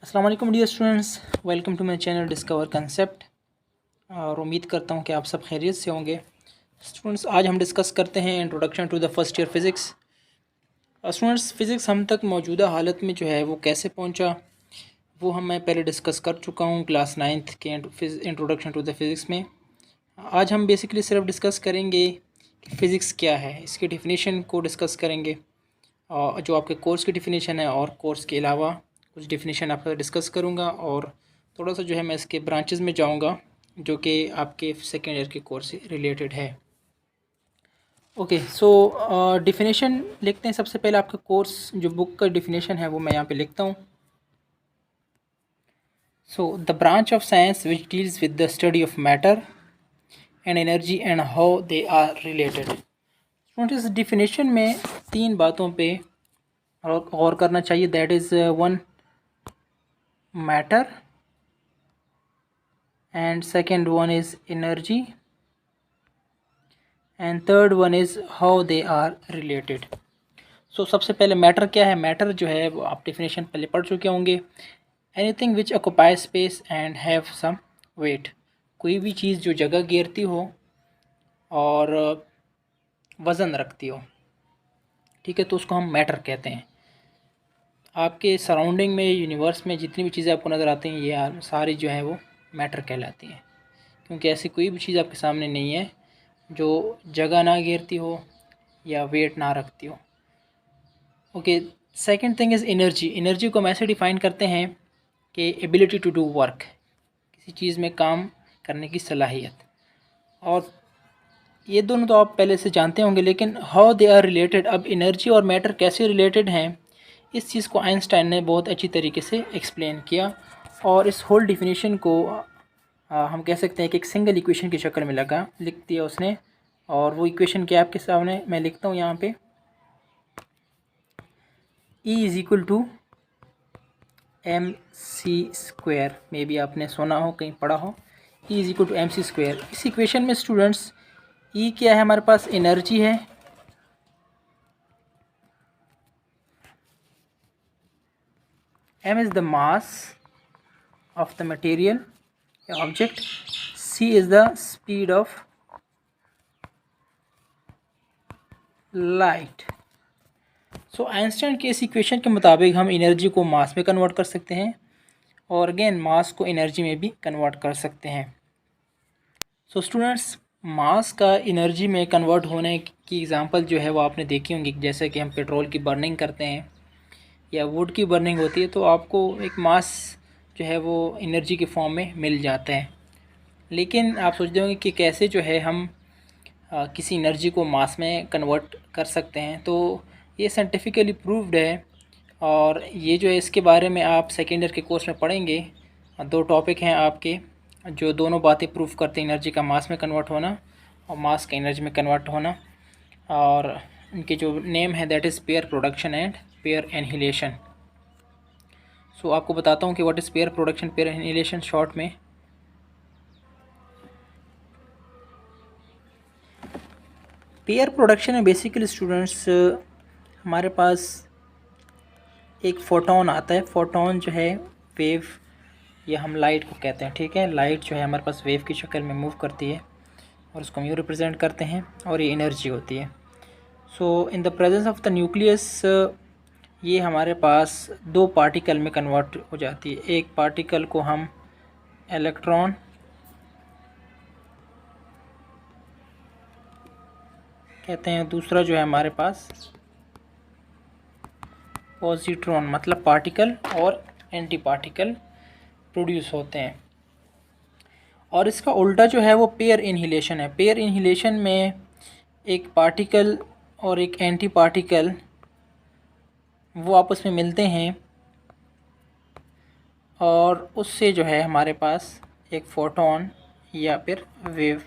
अस्सलाम वालेकुम dear students, welcome to my channel discover concept. और उम्मीद करता हूँ कि आप सब खैरियत से होंगे। स्टूडेंट्स, आज हम डिस्कस करते हैं introduction to the first year physics. Students, physics हम तक मौजूदा हालत में जो है वो कैसे पहुँचा, वो मैं पहले डिस्कस कर चुका हूँ क्लास 9th के इंट्रोडक्शन टू द फ़िज़िक्स में। आज हम बेसिकली सिर्फ डिस्कस करेंगे कि फ़िज़िक्स क्या है, इसकी डिफिनीशन को डिस्कस करेंगे। और जो आपके कोर्स की डिफिनीशन है और कोर्स के अलावा कुछ डिफिनीशन आपका डिस्कस करूँगा, और थोड़ा सा जो है मैं इसके ब्रांचेस में जाऊँगा जो कि आपके सेकेंड ईयर के कोर्स से रिलेटेड है। ओके, सो डिफिनीशन लिखते हैं। सबसे पहले आपका कोर्स जो बुक का डिफिनीशन है वो मैं यहाँ पे लिखता हूँ। So the branch of science which deals with the study of matter and energy and how they are related. इस डिफिनीशन में तीन बातों पे गौर करना चाहिए। That is one, matter, and second one is energy, and third one is how they are related. So सबसे पहले मैटर क्या है। मैटर जो है वो आप डेफिनेशन पहले पढ़ चुके होंगे। Anything which occupy space and have some weight, कोई भी चीज़ जो जगह घेरती हो और वज़न रखती हो, ठीक है, तो उसको हम मैटर कहते हैं। आपके सराउंडिंग में, यूनिवर्स में जितनी भी चीज़ें आपको नज़र आती हैं ये सारी जो है वो मैटर कहलाती हैं, क्योंकि ऐसी कोई भी चीज़ आपके सामने नहीं है जो जगह ना घेरती हो या वेट ना रखती हो। Okay, second thing is energy. Energy को हम ऐसे डिफ़ाइन करते हैं कि एबिलिटी टू डू वर्क, किसी चीज़ में काम करने की सलाहियत। और ये दोनों तो आप पहले से जानते होंगे, लेकिन हाउ दे आर रिलेटेड, अब एनर्जी और मैटर कैसे रिलेटेड हैं, इस चीज़ को आइंस्टाइन ने बहुत अच्छी तरीके से एक्सप्लेन किया। और इस होल डिफिनीशन को हम कह सकते हैं कि एक सिंगल इक्वेशन की शक्ल में लिख दिया उसने। और वो इक्वेशन क्या आपके सामने मैं लिखता हूँ यहाँ पे। E is equal to mc², maybe आपने सुना हो, कहीं पढ़ा हो। E is equal to mc²। इस इक्वेशन में स्टूडेंट्स E क्या है, हमारे पास एनर्जी है, m is the mass of the material या object, c is the speed of light. So Einstein के इस इक्वेशन के मुताबिक हम एनर्जी को मास में कन्वर्ट कर सकते हैं और अगेन मास को एनर्जी में भी कन्वर्ट कर सकते हैं। सो स्टूडेंट्स, मास का एनर्जी में कन्वर्ट होने की एग्जांपल जो है वो आपने देखी होंगी। जैसे कि हम पेट्रोल की बर्निंग करते हैं या वुड की बर्निंग होती है, तो आपको एक मास जो है वो एनर्जी के फॉर्म में मिल जाता है। लेकिन आप सोचते होंगे कि कैसे जो है हम किसी एनर्जी को मास में कन्वर्ट कर सकते हैं। तो ये साइंटिफिकली प्रूव्ड है, और ये जो है इसके बारे में आप सेकेंड ईयर के कोर्स में पढ़ेंगे। दो टॉपिक हैं आपके जो दोनों बातें प्रूव करते हैं, एनर्जी का मास में कन्वर्ट होना और मास का एनर्जी में कन्वर्ट होना। और इनके जो नेम है that is pair production and pair annihilation. So आपको बताता हूँ कि what is pair production, pair annihilation short में। पेयर प्रोडक्शन में बेसिकली स्टूडेंट्स हमारे पास एक फोटोन आता है। फोटोन जो है वेव, या हम लाइट को कहते हैं, ठीक है। लाइट जो है हमारे पास वेव की शक्ल में मूव करती है और उसको हम यूँ रिप्रेजेंट करते हैं, और ये एनर्जी होती है। So in the presence of the nucleus ये हमारे पास दो पार्टिकल में कन्वर्ट हो जाती है। एक पार्टिकल को हम इलेक्ट्रॉन कहते हैं, दूसरा जो है हमारे पास पॉजिट्रॉन, मतलब पार्टिकल और एंटी पार्टिकल प्रोड्यूस होते हैं। और इसका उल्टा जो है वो पेयर इनहिलेशन है। पेयर इनहिलेशन में एक पार्टिकल और एक एंटी पार्टिकल वो आपस में मिलते हैं, और उससे जो है हमारे पास एक फोटोन या फिर वेव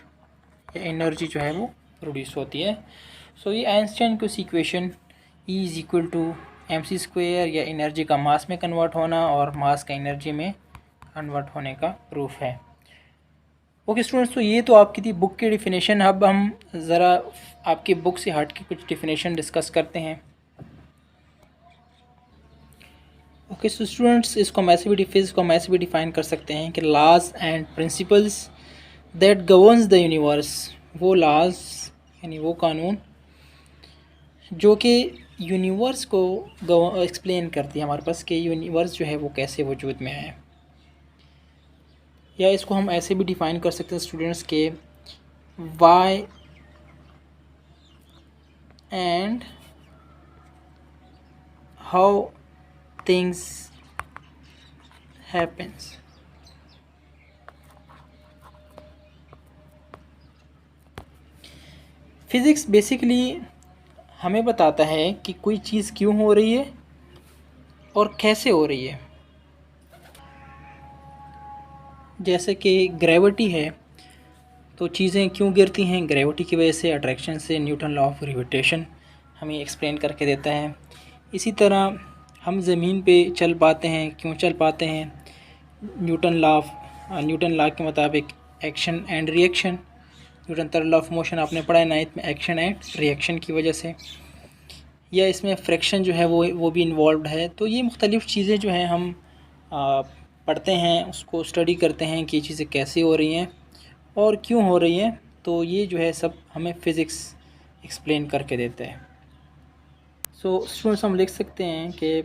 या एनर्जी जो है वो प्रोड्यूस होती है। सो ये आइंस्टाइन की equation E is equal to mc² या एनर्जी का मास में कन्वर्ट होना और मास का एनर्जी में कन्वर्ट होने का प्रूफ है। ओके स्टूडेंट्स, तो ये तो आपकी थी बुक की डिफिनेशन। अब हम ज़रा आपकी बुक से हट के कुछ डिफिनेशन डिस्कस करते हैं। ओके सो स्टूडेंट्स, इसको हम ऐसे भी फिजिक्स को हम ऐसे भी डिफाइन कर सकते हैं कि laws and principles that governs the universe, वो लॉज यानी वो कानून जो कि यूनिवर्स को एक्सप्लेन करती है हमारे पास कि यूनिवर्स जो है वो कैसे वजूद में है। या इसको हम ऐसे भी डिफ़ाइन कर सकते हैं स्टूडेंट्स के why and how things happens. Physics basically हमें बताता है कि कोई चीज़ क्यों हो रही है और कैसे हो रही है। जैसे कि ग्रेविटी है तो चीज़ें क्यों गिरती हैं, ग्रेविटी की वजह से, अट्रैक्शन से। न्यूटन लॉ ऑफ ग्रेविटेशन हमें एक्सप्लेन करके देता है। इसी तरह हम ज़मीन पे चल पाते हैं, क्यों चल पाते हैं, न्यूटन लॉ के मुताबिक action and reaction. Newton third law of motion आपने पढ़ा है 9th में, एक्शन एंड रिएक्शन की वजह से। या इसमें फ्रैक्शन जो है वो भी इन्वॉल्व है। तो ये मुख्तलिफ़ चीज़ें जो हैं हम पढ़ते हैं, उसको स्टडी करते हैं कि ये चीज़ें कैसे हो रही हैं और क्यों हो रही हैं। तो ये जो है सब हमें फ़िज़िक्स एक्सप्लेन करके देते हैं। सो स्टूडेंट्स, हम लिख सकते हैं कि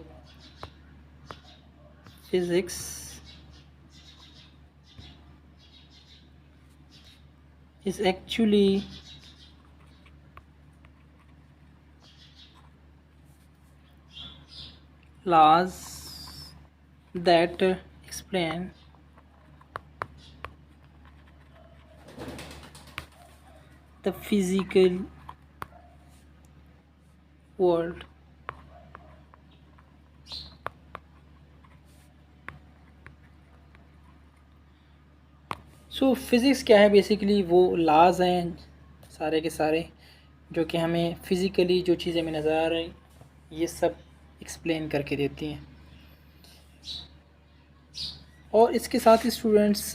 physics is actually laws that explain the physical world। So physics क्या है, बेसिकली वो लाज हैं सारे के सारे जो कि हमें फ़िज़िकली जो चीज़ें हमें नज़र आ रही ये सब एक्सप्लेन करके देती हैं। और इसके साथ ही स्टूडेंट्स,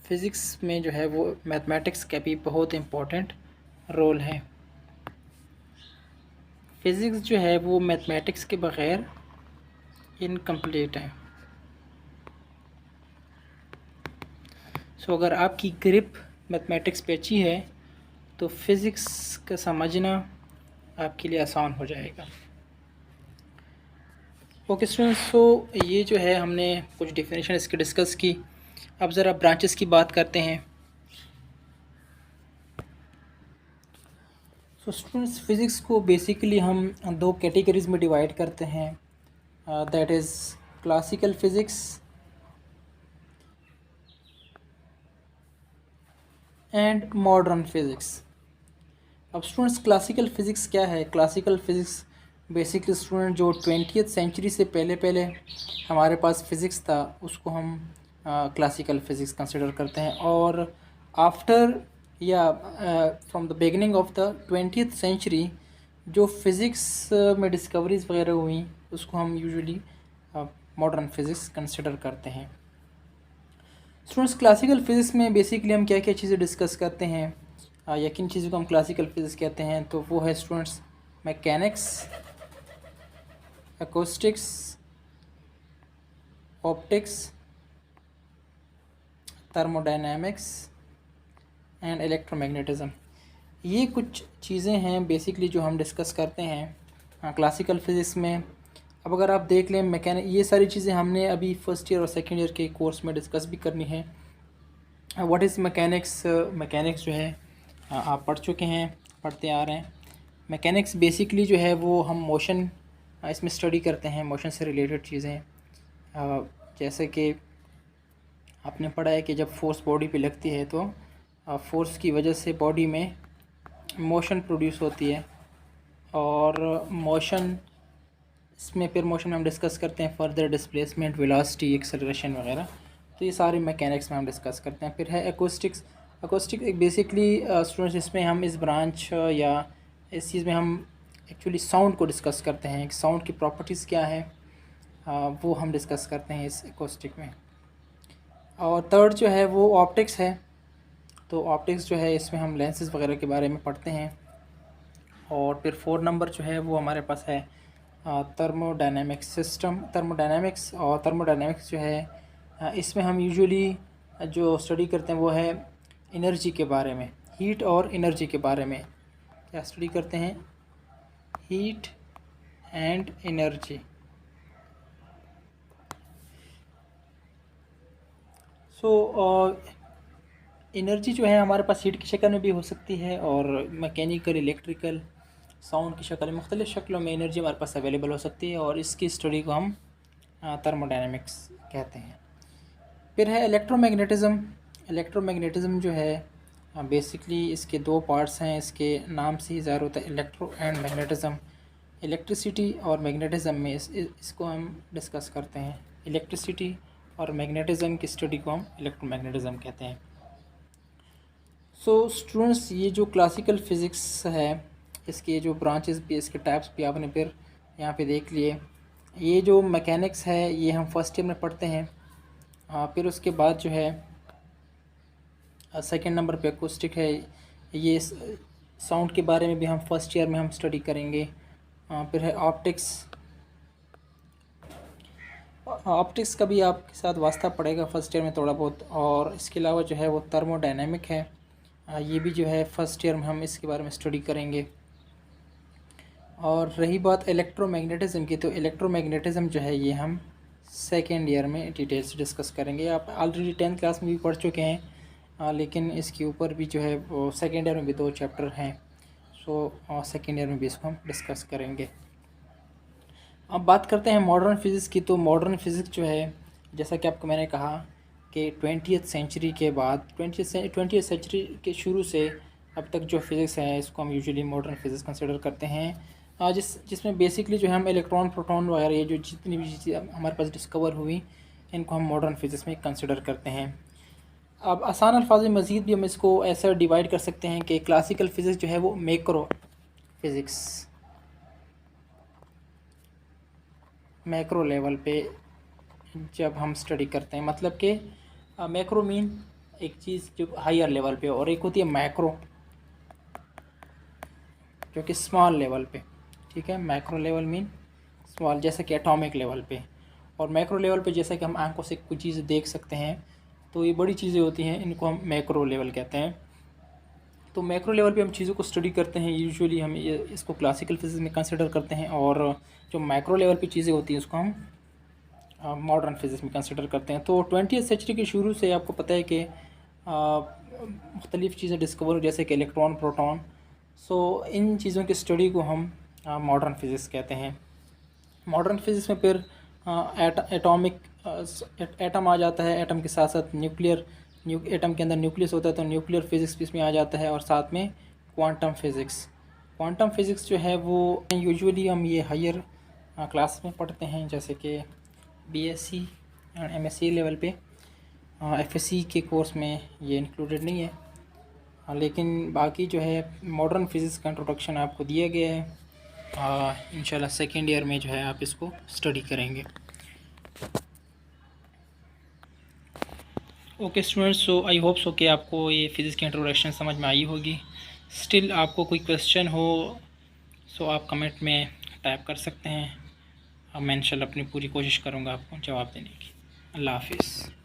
फ़िज़िक्स में जो है वो मैथमेटिक्स का भी बहुत इम्पोर्टेंट रोल है। फ़िज़िक्स जो है वो मैथमेटिक्स के बग़ैर इनकम्प्लीट है। सो अगर आपकी ग्रिप मैथमेटिक्स पे अच्छी है तो फ़िज़िक्स का समझना आपके लिए आसान हो जाएगा। ओके स्टूडेंट्स, सो ये जो है हमने कुछ डेफिनेशन इसकी डिस्कस की। अब ज़रा ब्रांचेस की बात करते हैं। सो स्टूडेंट्स, फ़िज़िक्स को बेसिकली हम दो कैटेगरीज़ में डिवाइड करते हैं, that is classical physics and modern physics. अब स्टूडेंट्स, क्लासिकल फ़िज़िक्स क्या है? क्लासिकल फ़िज़िक्स बेसिकली स्टूडेंट जो 20th सेंचुरी से पहले पहले हमारे पास फ़िज़िक्स था उसको हम क्लासिकल फ़िज़िक्स कंसिडर करते हैं। और आफ्टर या from the beginning of the 20th century जो फ़िज़िक्स में डिस्कवरीज़ वगैरह हुई उसको हम यूजुअली मॉडर्न फ़िज़िक्स कंसिडर करते हैं। स्टूडेंट्स, क्लासिकल फ़िज़िक्स में बेसिकली हम क्या क्या चीज़ें डिस्कस करते हैं या किन चीज़ों को हम क्लासिकल फ़िज़िक्स कहते हैं? तो वो है students mechanics, acoustics, optics, thermodynamics and electromagnetism. ये कुछ चीज़ें हैं बेसिकली जो हम डिस्कस करते हैं क्लासिकल फ़िज़िक्स में। अब अगर आप देख लें ये सारी चीज़ें हमने अभी फ़र्स्ट ईयर और सेकेंड ईयर के कोर्स में डिस्कस भी करनी है। What is mechanics? मैकेनिक्स जो है आप पढ़ चुके हैं, पढ़ते आ रहे हैं। मैकेनिक्स बेसिकली जो है वो हम मोशन इसमें स्टडी करते हैं, मोशन से रिलेटेड चीज़ें। जैसे कि आपने पढ़ा है कि जब फोर्स बॉडी पे लगती है तो फोर्स की वजह से बॉडी में मोशन प्रोड्यूस होती है। और मोशन इसमें फिर मोशन में हम डिस्कस करते हैं फर्दर डिस्प्लेसमेंट, वेलोसिटी, एक्सेलरेशन वगैरह। तो ये सारे मैकेनिक्स में हम डिस्कस करते हैं। फिर है एकॉस्टिक्स। एकॉस्टिक एक बेसिकली स्टूडेंट्स इसमें हम इस ब्रांच या इस चीज़ में हम एक्चुअली साउंड को डिस्कस करते हैं। साउंड की प्रॉपर्टीज़ क्या है वो हम डिस्कस करते हैं इस एकॉस्टिक में। और थर्ड जो है वो ऑप्टिक्स है। तो ऑप्टिक्स जो है इसमें हम लेंसेज वगैरह के बारे में पढ़ते हैं। और फिर 4 नंबर जो है वो हमारे पास है थर्मोडायनेमिक्स सिस्टम, थर्मोडायनेमिक्स। और थर्मोडायनेमिक्स जो है इसमें हम यूजुअली जो स्टडी करते हैं वो है एनर्जी के बारे में, हीट और एनर्जी के बारे में क्या स्टडी करते हैं, heat and energy. So energy जो है हमारे पास हीट की शक्ल में भी हो सकती है और मैकेनिकल, इलेक्ट्रिकल, साउंड की शक्ल में, मुख्तलिफ़ शक्लों में एनर्जी हमारे पास अवेलेबल हो सकती है और इसकी स्टडी को हम थर्मोडायनेमिक्स कहते हैं। फिर है इलेक्ट्रोमैग्नेटिज़्म। इलेक्ट्रोमैग्नेटिज़्म जो है बेसिकली इसके दो पार्ट्स हैं, इसके नाम से ही ज़ाहिर होता है, इलेक्ट्रो एंड मैग्नेटिज़्म। इलेक्ट्रिसिटी और मैग्नेटिज़्म में इसको हम डिस्कस करते हैं। इलेक्ट्रिसिटी और मैग्नेटिज़्म की स्टडी को हम इलेक्ट्रोमैग्नेटिज़्म कहते हैं। सो स्टूडेंट्स, ये जो क्लासिकल फ़िज़िक्स है इसके जो ब्रांचेस भी, इसके टाइप्स भी आपने फिर यहाँ पे देख लिए। ये जो मैकेनिक्स है ये हम फर्स्ट ईयर में पढ़ते हैं। फिर उसके बाद जो है सेकंड नंबर पे अकॉस्टिक है। ये साउंड के बारे में भी हम फर्स्ट ईयर में हम स्टडी करेंगे। फिर है ऑप्टिक्स। ऑप्टिक्स का भी आपके साथ वास्ता पड़ेगा फर्स्ट ईयर में थोड़ा बहुत। और इसके अलावा जो है वो थर्मोडायनेमिक है, ये भी जो है फर्स्ट ईयर में हम इसके बारे में स्टडी करेंगे। और रही बात इलेक्ट्रोमैग्नेटिज़्म की, तो इलेक्ट्रोमैग्नेटिज़्म जो है ये हम सेकेंड ईयर में डिटेल से डिस्कस करेंगे। आप ऑलरेडी 10th क्लास में भी पढ़ चुके हैं, लेकिन इसके ऊपर भी जो है वो सेकेंड ईयर में भी 2 चैप्टर हैं। सो सेकेंड ईयर में भी इसको हम डिस्कस करेंगे। अब बात करते हैं मॉडर्न फिज़िक्स की। तो मॉडर्न फिज़िक्स जो है, जैसा कि आपको मैंने कहा कि 20th सेंचुरी के बाद, 20th सेंचुरी के शुरू से अब तक जो फिज़िक्स है इसको हम यूजुअली मॉडर्न फिज़िक्स कंसिडर करते हैं। जिसमें बेसिकली जो है हम इलेक्ट्रॉन, प्रोटॉन वगैरह, ये जो जितनी भी चीज़ें हमारे पास डिस्कवर हुई इनको हम मॉडर्न फिज़िक्स में कंसिडर करते हैं। अब आसान अल्फाज में मज़ीद भी हम इसको ऐसा डिवाइड कर सकते हैं कि क्लासिकल फ़िज़िक्स जो है वो मैक्रो फिज़िक्स, मैक्रो लेवल पे जब हम स्टडी करते हैं, मतलब कि मैक्रो मीन एक चीज़ जो हायर लेवल पे, और एक होती है मैक्रो जो कि स्मॉल लेवल पे। ठीक है, मैक्रो लेवल मीन स्मॉल, जैसे कि एटॉमिक लेवल पे। और मैक्रो लेवल पे जैसे कि हम आंखों से कुछ चीज़ें देख सकते हैं, तो ये बड़ी चीज़ें होती हैं, इनको हम मैक्रो लेवल कहते हैं। तो मैक्रो लेवल पे हम चीज़ों को स्टडी करते हैं, यूजुअली हम इसको क्लासिकल फिज़िक्स में कंसिडर करते हैं। और जो मैक्रो लेवल पे चीज़ें होती हैं उसको हम मॉडर्न फिज़िक्स में कंसिडर करते हैं। तो 20th सेंचुरी के शुरू से आपको पता है कि मुख्तलिफ़ चीज़ें डिस्कवर, जैसे कि इलेक्ट्रॉन, प्रोटॉन। सो इन चीज़ों की स्टडी को हम मॉडर्न फिज़िक्स कहते हैं। मॉडर्न फिज़िक्स में फिर एटॉमिक एटम आ जाता है, एटम के साथ साथ न्यूक्लियर, एटम के अंदर न्यूक्लियस होता है तो न्यूक्लियर फिज़िक्स भी इसमें आ जाता है, और साथ में क्वांटम फिज़िक्स। क्वांटम फिज़िक्स जो है वो यूजुअली हम ये हायर क्लास में पढ़ते हैं, जैसे कि BSc और MSc लेवल पे। FSc के कोर्स में ये इंक्लूडेड नहीं है, लेकिन बाकी जो है मॉडर्न फिज़िक्स का इंट्रोडक्शन आपको दिया गया है। इंशाल्लाह सेकेंड ईयर में जो है आप इसको स्टडी करेंगे। Okay students, so I hope so कि आपको ये फ़िज़िक्स की इंट्रोडक्शन समझ में आई होगी। स्टिल आपको कोई क्वेश्चन हो सो आप कमेंट में टाइप कर सकते हैं। मैं इंशाल्लाह अपनी पूरी कोशिश करूँगा आपको जवाब देने की। अल्लाह हाफिज़।